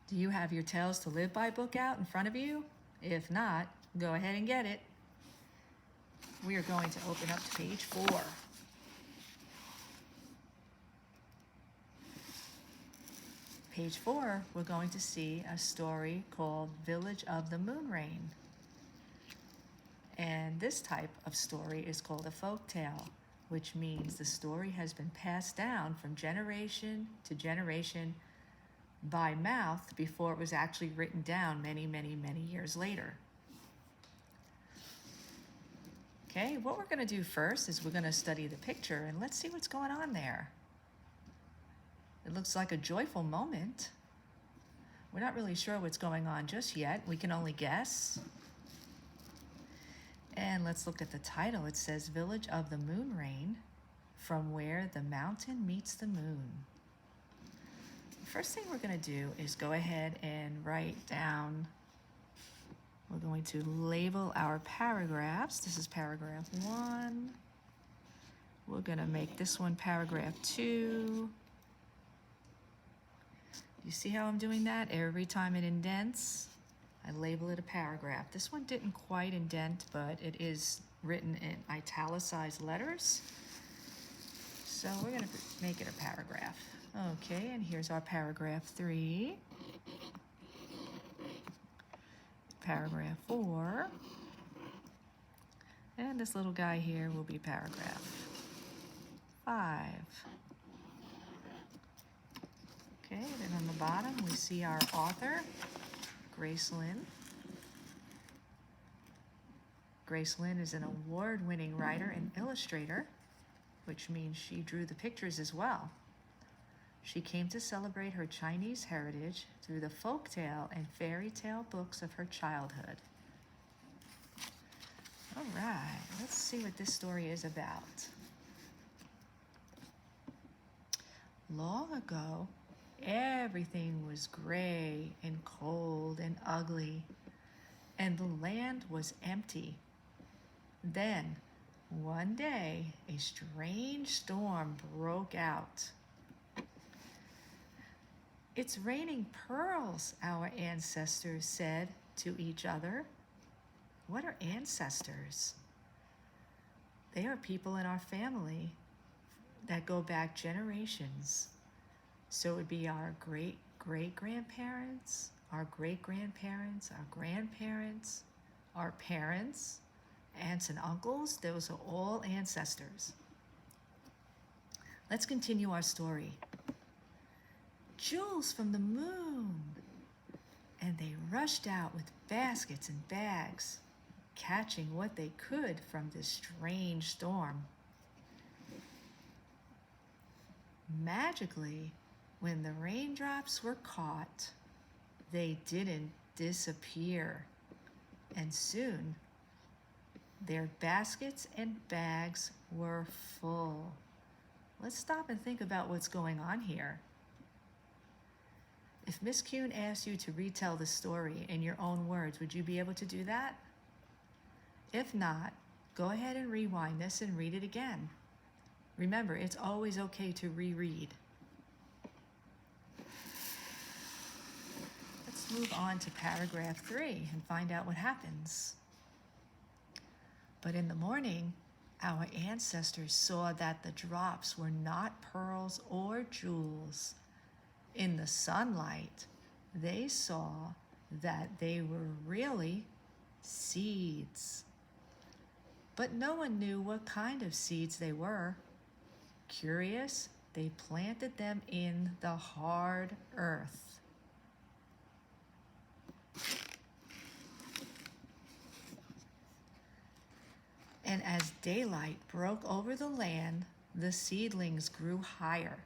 Do you have your Tales to Live By book out in front of you? If not, go ahead and get it. We are going to open up to page 4. Page 4, we're going to see a story called Village of the Moon Rain. And this type of story is called a folk tale, which means the story has been passed down from generation to generation by mouth before it was actually written down many, many, many years later. Okay, what we're going to do first is we're going to study the picture and let's see what's going on there. It looks like a joyful moment. We're not really sure what's going on just yet. We can only guess. And let's look at the title. It says Village of the Moon Rain, from where the mountain meets the moon. The first thing we're going to do is go ahead and write down, we're going to label our paragraphs. This is paragraph 1. We're going to make this one paragraph 2. You see how I'm doing that? Every time it indents, I label it a paragraph. This one didn't quite indent, but it is written in italicized letters. So we're going to make it a paragraph. Okay, and here's our paragraph 3. Paragraph 4. And this little guy here will be paragraph 5. Okay, then on the bottom we see our author, Grace Lin. Grace Lin is an award-winning writer and illustrator, which means she drew the pictures as well. She came to celebrate her Chinese heritage through the folktale and fairy tale books of her childhood. All right, let's see what this story is about. Long ago, everything was gray and cold and ugly, and the land was empty. Then, one day, a strange storm broke out. "It's raining pearls," our ancestors said to each other. What are ancestors? They are people in our family that go back generations. So it would be our great-great-grandparents, our great-grandparents, our grandparents, our parents, aunts and uncles. Those are all ancestors. Let's continue our story. Jewels from the moon! And they rushed out with baskets and bags, catching what they could from this strange storm. Magically, when the raindrops were caught, they didn't disappear, and soon their baskets and bags were full. Let's stop and think about what's going on here. If Miss Kuhn asked you to retell the story in your own words, would you be able to do that? If not, go ahead and rewind this and read it again. Remember, it's always okay to reread. Let's move on to paragraph 3 and find out what happens. But in the morning, our ancestors saw that the drops were not pearls or jewels. In the sunlight, they saw that they were really seeds. But no one knew what kind of seeds they were. Curious, they planted them in the hard earth. And as daylight broke over the land, the seedlings grew higher.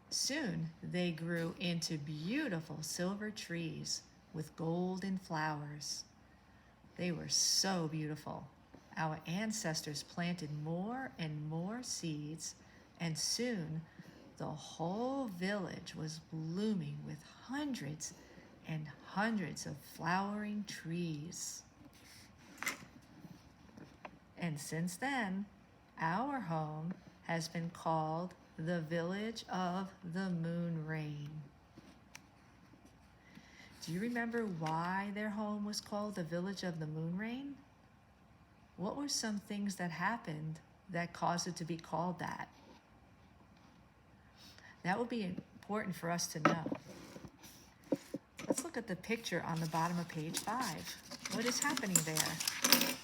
Soon they grew into beautiful silver trees with golden flowers. They were so beautiful. Our ancestors planted more and more seeds, and soon the whole village was blooming with hundreds and hundreds of flowering trees. And since then, our home has been called the Village of the Moon Rain. Do you remember why their home was called the Village of the Moon Rain? What were some things that happened that caused it to be called that? That would be important for us to know. Let's look at the picture on the bottom of page 5. What is happening there?